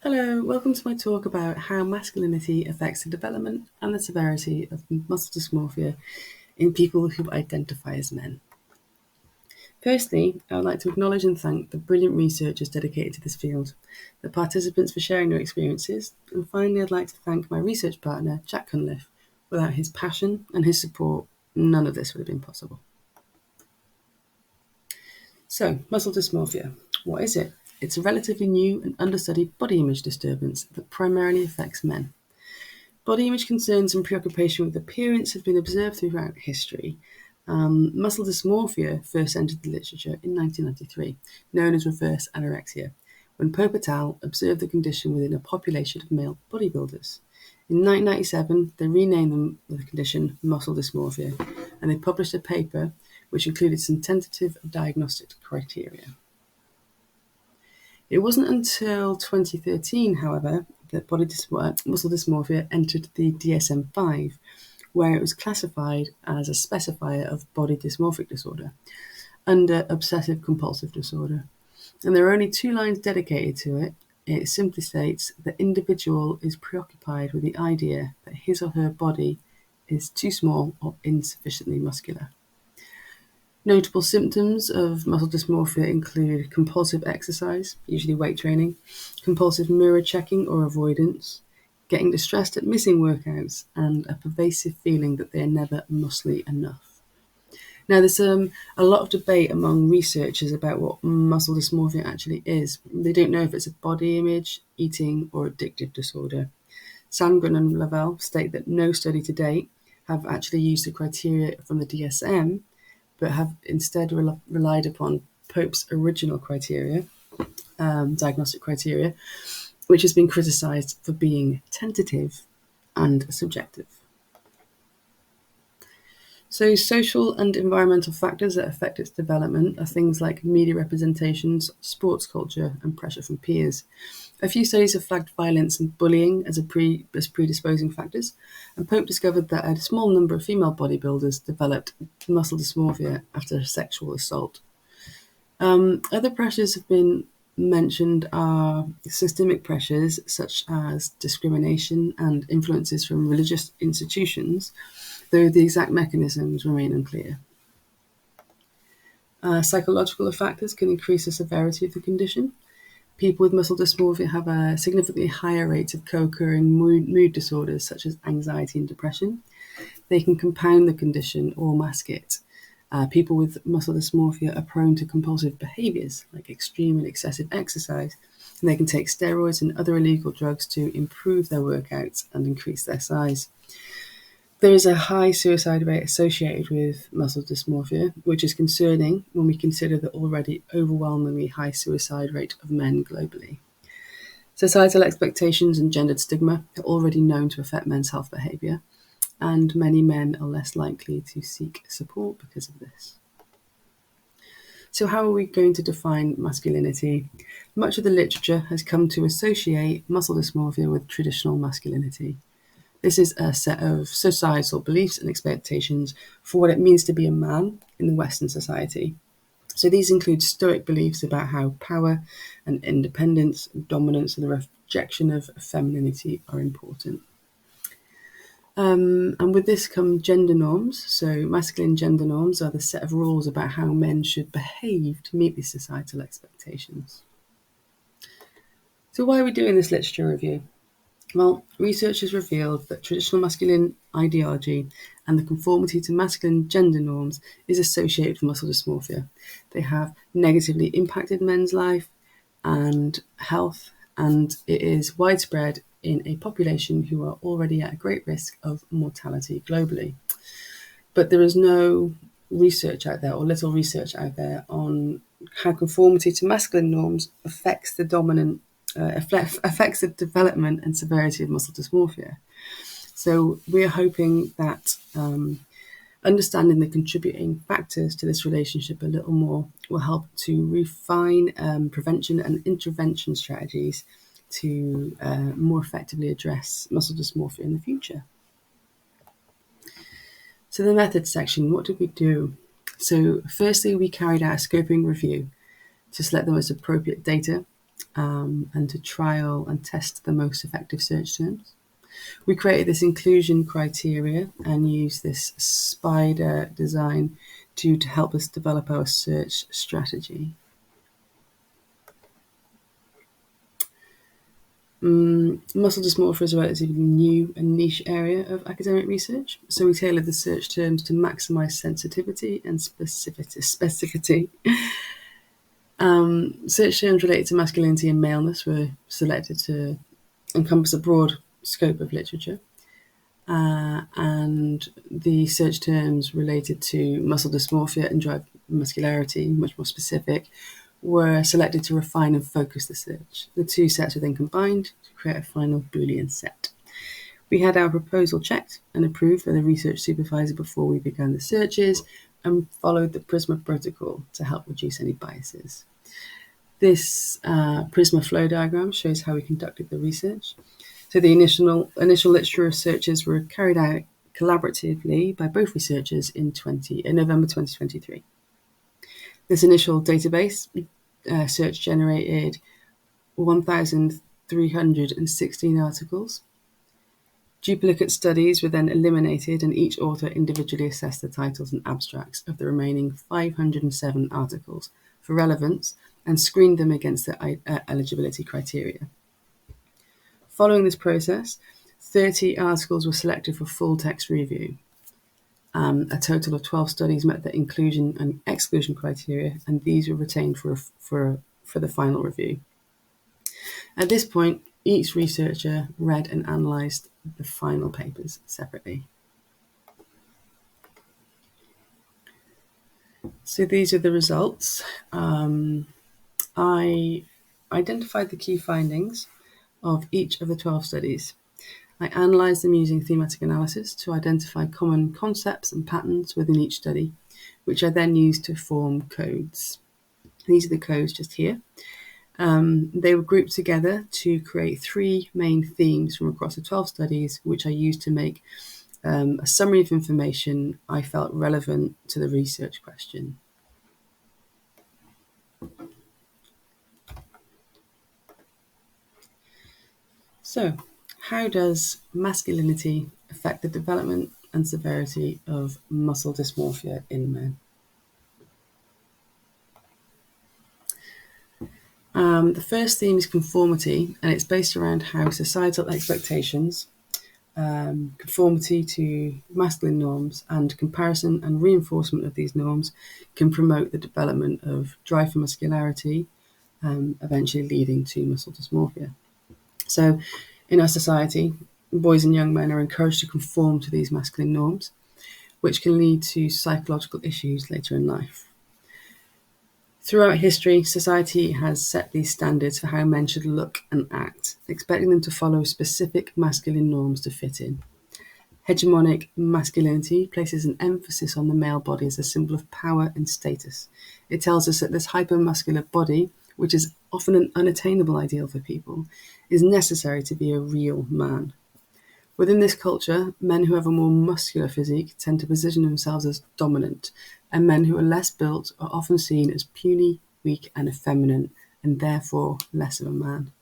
Hello, welcome to my talk about how masculinity affects the development and the severity of muscle dysmorphia in people who identify as men. Firstly, I would like to acknowledge and thank the brilliant researchers dedicated to this field, the participants for sharing their experiences, and finally I'd like to thank my research partner, Jack Cunliffe. Without his passion and his support, none of this would have been possible. So, muscle dysmorphia. What is it? It's a relatively new and understudied body image disturbance that primarily affects men. Body image concerns and preoccupation with appearance have been observed throughout history. Muscle dysmorphia first entered the literature in 1993, known as reverse anorexia, when Pope et al. Observed the condition within a population of male bodybuilders. In 1997, they renamed the condition muscle dysmorphia, and they published a paper which included some tentative diagnostic criteria. It wasn't until 2013, however, that muscle dysmorphia entered the DSM-5, where it was classified as a specifier of body dysmorphic disorder under obsessive compulsive disorder. And there are only 2 lines dedicated to it. It simply states the individual is preoccupied with the idea that his or her body is too small or insufficiently muscular. Notable symptoms of muscle dysmorphia include compulsive exercise, usually weight training, compulsive mirror checking or avoidance, getting distressed at missing workouts, and a pervasive feeling that they are never muscly enough. Now, there's a lot of debate among researchers about what muscle dysmorphia actually is. They don't know if it's a body image, eating, or addictive disorder. Sandgren and Lavelle state that no study to date have actually used the criteria from the DSM, but have instead relied upon Pope's original criteria, diagnostic criteria, which has been criticised for being tentative and subjective. So social and environmental factors that affect its development are things like media representations, sports culture, and pressure from peers. A few studies have flagged violence and bullying as predisposing factors, and Pope discovered that a small number of female bodybuilders developed muscle dysmorphia after a sexual assault. Other pressures have been mentioned are systemic pressures such as discrimination and influences from religious institutions, though the exact mechanisms remain unclear. Psychological factors can increase the severity of the condition. People with muscle dysmorphia have a significantly higher rate of co-occurring mood disorders such as anxiety and depression. They can compound the condition or mask it. People with muscle dysmorphia are prone to compulsive behaviours like extreme and excessive exercise, and they can take steroids and other illegal drugs to improve their workouts and increase their size. There is a high suicide rate associated with muscle dysmorphia, which is concerning when we consider the already overwhelmingly high suicide rate of men globally. Societal expectations and gendered stigma are already known to affect men's health behaviour, and many men are less likely to seek support because of this. So how are we going to define masculinity? Much of the literature has come to associate muscle dysmorphia with traditional masculinity. This is a set of societal beliefs and expectations for what it means to be a man in the Western society. So these include Stoic beliefs about how power and independence, dominance, and the rejection of femininity are important. And with this come gender norms. So masculine gender norms are the set of rules about how men should behave to meet these societal expectations. So why are we doing this literature review? Well, research has revealed that traditional masculine ideology and the conformity to masculine gender norms is associated with muscle dysmorphia. They have negatively impacted men's life and health, and it is widespread in a population who are already at a great risk of mortality globally. But there is no research out there, or little research out there, on how conformity to masculine norms affects the development and severity of muscle dysmorphia. So we are hoping that understanding the contributing factors to this relationship a little more will help to refine prevention and intervention strategies to more effectively address muscle dysmorphia in the future. So the methods section, what did we do? So firstly, we carried out a scoping review to select the most appropriate data and to trial and test the most effective search terms. We created this inclusion criteria and used this spider design to help us develop our search strategy. Muscle dysmorphia is a relatively new and niche area of academic research, so we tailored the search terms to maximize sensitivity and specificity. Search terms related to masculinity and maleness were selected to encompass a broad scope of literature, and the search terms related to muscle dysmorphia and drive muscularity, much more specific, were selected to refine and focus the search. The two sets were then combined to create a final Boolean set. We had our proposal checked and approved by the research supervisor before we began the searches, and followed the PRISMA protocol to help reduce any biases. This PRISMA flow diagram shows how we conducted the research. So the initial literature searches were carried out collaboratively by both researchers in November 2023. This initial database search generated 1,316 articles. Duplicate studies were then eliminated, and each author individually assessed the titles and abstracts of the remaining 507 articles for relevance and screened them against the eligibility criteria. Following this process, 30 articles were selected for full text review. A total of 12 studies met the inclusion and exclusion criteria, and these were retained for the final review. At this point, each researcher read and analysed the final papers separately. So these are the results. I identified the key findings of each of the 12 studies. I analysed them using thematic analysis to identify common concepts and patterns within each study, which I then used to form codes. These are the codes just here. They were grouped together to create 3 main themes from across the 12 studies, which I used to make a summary of information I felt relevant to the research question. So, how does masculinity affect the development and severity of muscle dysmorphia in men? The first theme is conformity, and it's based around how societal expectations, conformity to masculine norms, and comparison and reinforcement of these norms can promote the development of drive for muscularity, eventually leading to muscle dysmorphia. So in our society, boys and young men are encouraged to conform to these masculine norms, which can lead to psychological issues later in life. Throughout history, society has set these standards for how men should look and act, expecting them to follow specific masculine norms to fit in. Hegemonic masculinity places an emphasis on the male body as a symbol of power and status. It tells us that this hypermuscular body, which is often an unattainable ideal for people, is necessary to be a real man. Within this culture, men who have a more muscular physique tend to position themselves as dominant, and men who are less built are often seen as puny, weak, and effeminate, and therefore less of a man.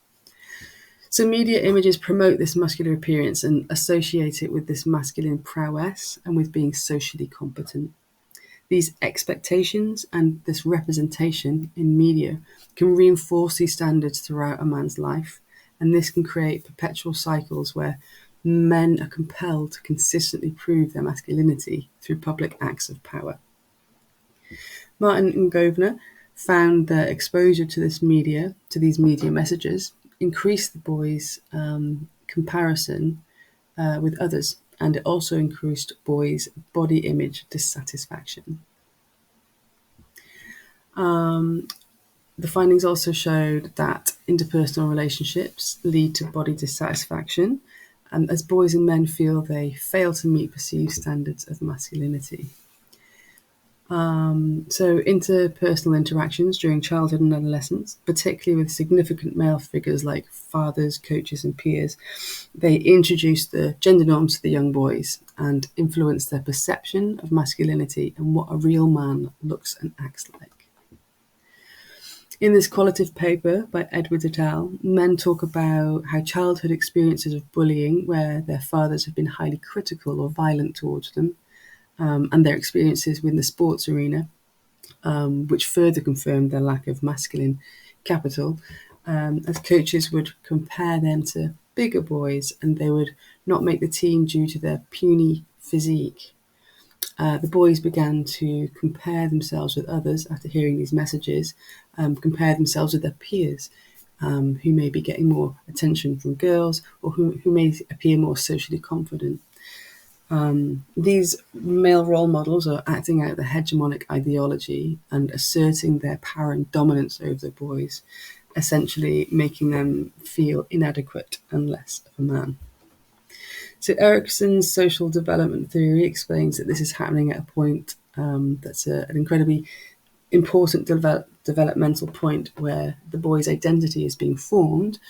So media images promote this muscular appearance and associate it with this masculine prowess and with being socially competent. These expectations and this representation in media can reinforce these standards throughout a man's life, and this can create perpetual cycles where men are compelled to consistently prove their masculinity through public acts of power. Martin and Govner found that exposure to these media messages increased the boys' comparison with others, and it also increased boys' body image dissatisfaction. The findings also showed that interpersonal relationships lead to body dissatisfaction, as boys and men feel they fail to meet perceived standards of masculinity. So interpersonal interactions during childhood and adolescence, particularly with significant male figures like fathers, coaches, and peers, they introduce the gender norms to the young boys and influence their perception of masculinity and what a real man looks and acts like. In this qualitative paper by Edwards et al., men talk about how childhood experiences of bullying, where their fathers have been highly critical or violent towards them, and their experiences within the sports arena, which further confirmed their lack of masculine capital, as coaches would compare them to bigger boys and they would not make the team due to their puny physique. The boys began to compare themselves with others after hearing these messages, compare themselves with their peers, who may be getting more attention from girls or who may appear more socially confident. These male role models are acting out the hegemonic ideology and asserting their power and dominance over the boys, essentially making them feel inadequate and less of a man. So Erikson's social development theory explains that this is happening at a point that's an incredibly important developmental point where the boy's identity is being formed,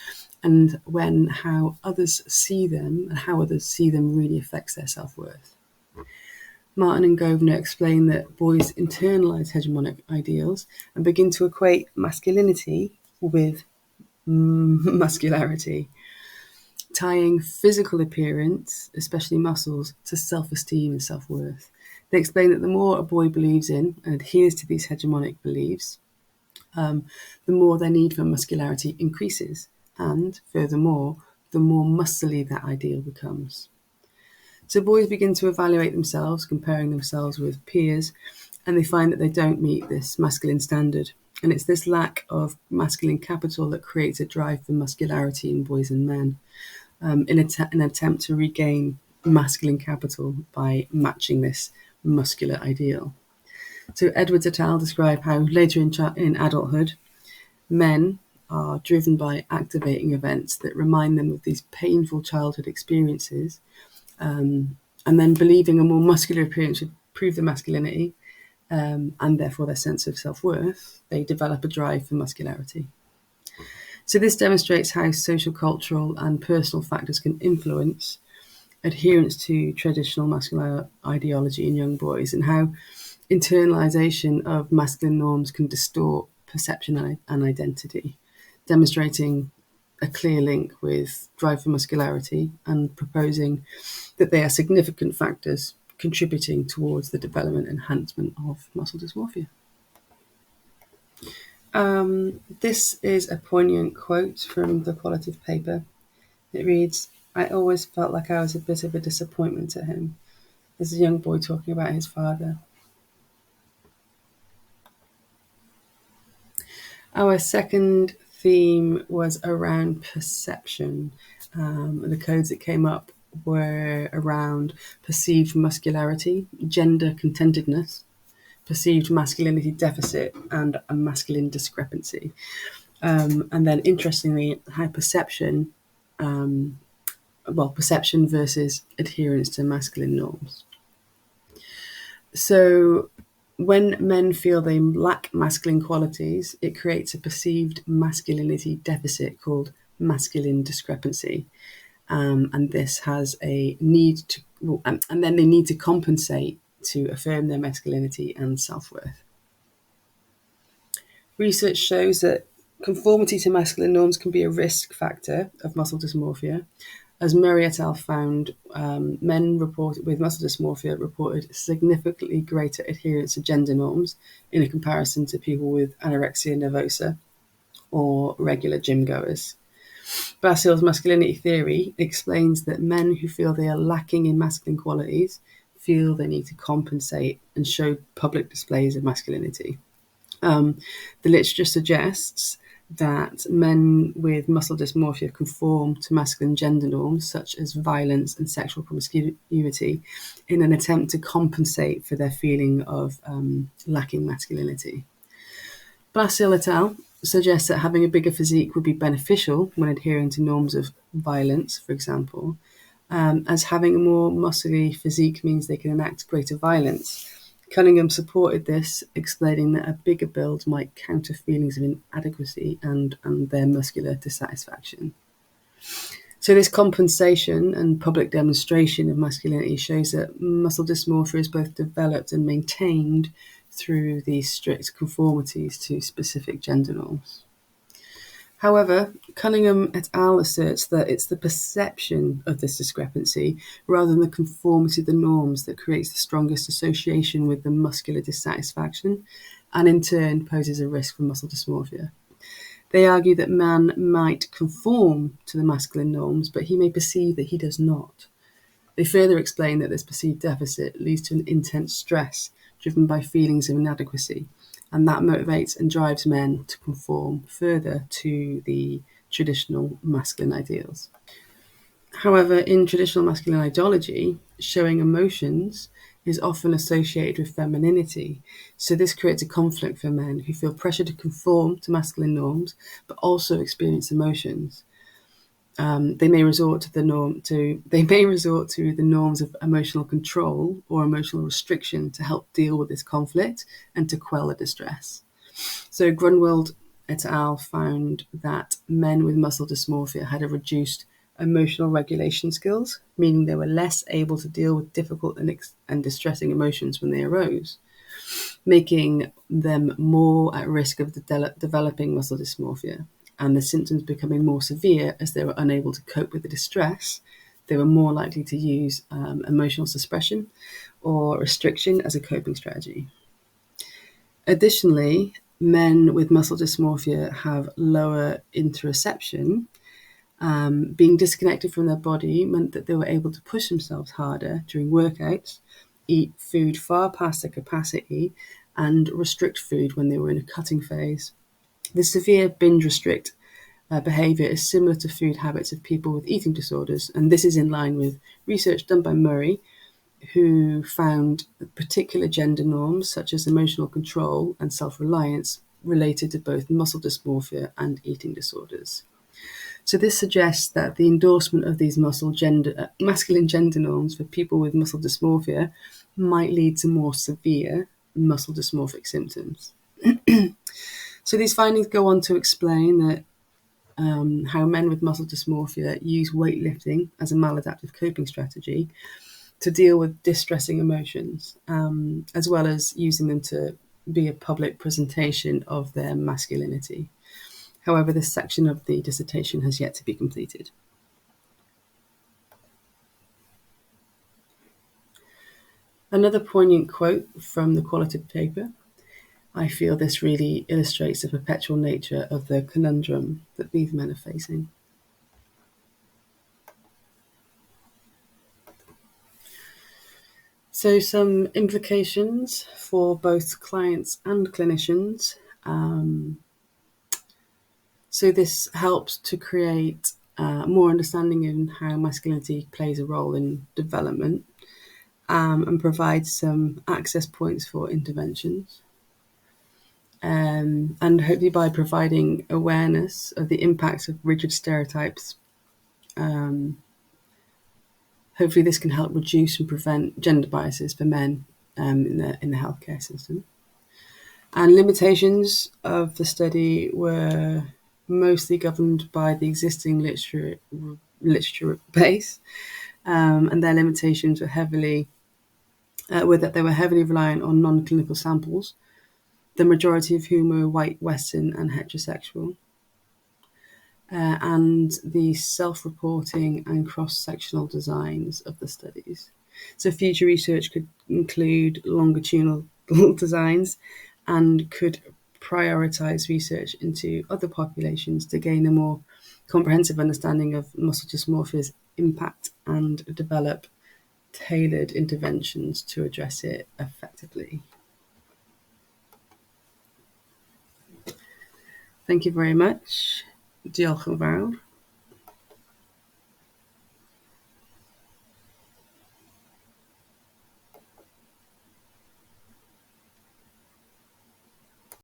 and when how others see them and how others see them really affects their self-worth. Martin and Govner explain that boys internalize hegemonic ideals and begin to equate masculinity with muscularity, tying physical appearance, especially muscles, to self-esteem and self-worth. They explain that the more a boy believes in and adheres to these hegemonic beliefs, the more their need for muscularity increases, and furthermore, the more muscly that ideal becomes. So boys begin to evaluate themselves, comparing themselves with peers, and they find that they don't meet this masculine standard. And it's this lack of masculine capital that creates a drive for muscularity in boys and men, in an attempt to regain masculine capital by matching this muscular ideal. So Edwards et al. Describe how later in adulthood, men are driven by activating events that remind them of these painful childhood experiences, and then believing a more muscular appearance would prove their masculinity, and therefore their sense of self-worth, they develop a drive for muscularity. So this demonstrates how social, cultural, and personal factors can influence adherence to traditional masculine ideology in young boys, and how internalization of masculine norms can distort perception and identity, demonstrating a clear link with drive for muscularity and proposing that they are significant factors contributing towards the development and enhancement of muscle dysmorphia. This is a poignant quote from the qualitative paper. It reads, "I always felt like I was a bit of a disappointment to him." There's a young boy talking about his father. Our second theme was around perception. The codes that came up were around perceived muscularity, gender contentedness, perceived masculinity deficit, and a masculine discrepancy. And then interestingly, how perception versus adherence to masculine norms. So when men feel they lack masculine qualities, it creates a perceived masculinity deficit called masculine discrepancy. And this has a need to, and then they need to compensate to affirm their masculinity and self-worth. Research shows that conformity to masculine norms can be a risk factor of muscle dysmorphia. As Murray et al. Found, men with muscle dysmorphia reported significantly greater adherence to gender norms in a comparison to people with anorexia nervosa or regular gym goers. Basil's masculinity theory explains that men who feel they are lacking in masculine qualities feel they need to compensate and show public displays of masculinity. The literature suggests that men with muscle dysmorphia conform to masculine gender norms such as violence and sexual promiscuity in an attempt to compensate for their feeling of lacking masculinity. Basil et al. Suggests that having a bigger physique would be beneficial when adhering to norms of violence, for example, as having a more muscly physique means they can enact greater violence. Cunningham supported this, explaining that a bigger build might counter feelings of inadequacy and their muscular dissatisfaction. So this compensation and public demonstration of masculinity shows that muscle dysmorphia is both developed and maintained through these strict conformities to specific gender norms. However, Cunningham et al. Asserts that it's the perception of this discrepancy rather than the conformity of the norms that creates the strongest association with the muscular dissatisfaction and in turn poses a risk for muscle dysmorphia. They argue that man might conform to the masculine norms, but he may perceive that he does not. They further explain that this perceived deficit leads to an intense stress driven by feelings of inadequacy, and that motivates and drives men to conform further to the traditional masculine ideals. However, in traditional masculine ideology, showing emotions is often associated with femininity, so this creates a conflict for men who feel pressure to conform to masculine norms, but also experience emotions. They may resort to the norms of emotional control or emotional restriction to help deal with this conflict and to quell the distress. So Grunwald et al. Found that men with muscle dysmorphia had a reduced emotional regulation skills, meaning they were less able to deal with difficult and distressing emotions when they arose, making them more at risk of developing muscle dysmorphia, and the symptoms becoming more severe as they were unable to cope with the distress. They were more likely to use emotional suppression or restriction as a coping strategy. Additionally, men with muscle dysmorphia have lower interoception. Being disconnected from their body meant that they were able to push themselves harder during workouts, eat food far past their capacity, and restrict food when they were in a cutting phase. The severe binge restrict behaviour is similar to food habits of people with eating disorders, and this is in line with research done by Murray, who found particular gender norms such as emotional control and self-reliance related to both muscle dysmorphia and eating disorders. So this suggests that the endorsement of these masculine gender norms for people with muscle dysmorphia might lead to more severe muscle dysmorphic symptoms. So these findings go on to explain that how men with muscle dysmorphia use weightlifting as a maladaptive coping strategy to deal with distressing emotions, as well as using them to be a public presentation of their masculinity. However, this section of the dissertation has yet to be completed. Another poignant quote from the qualitative paper. I feel this really illustrates the perpetual nature of the conundrum that these men are facing. So some implications for both clients and clinicians. So this helps to create more understanding in how masculinity plays a role in development, and provides some access points for interventions. And hopefully by providing awareness of the impacts of rigid stereotypes, hopefully this can help reduce and prevent gender biases for men in the healthcare system. And limitations of the study were mostly governed by the existing literature base, and their limitations were that they were heavily reliant on non-clinical samples, the majority of whom were white, Western, and heterosexual, and the self-reporting and cross-sectional designs of the studies. So future research could include longitudinal designs and could prioritize research into other populations to gain a more comprehensive understanding of muscle dysmorphia's impact and develop tailored interventions to address it effectively. Thank you very much. Diolch yn fawr.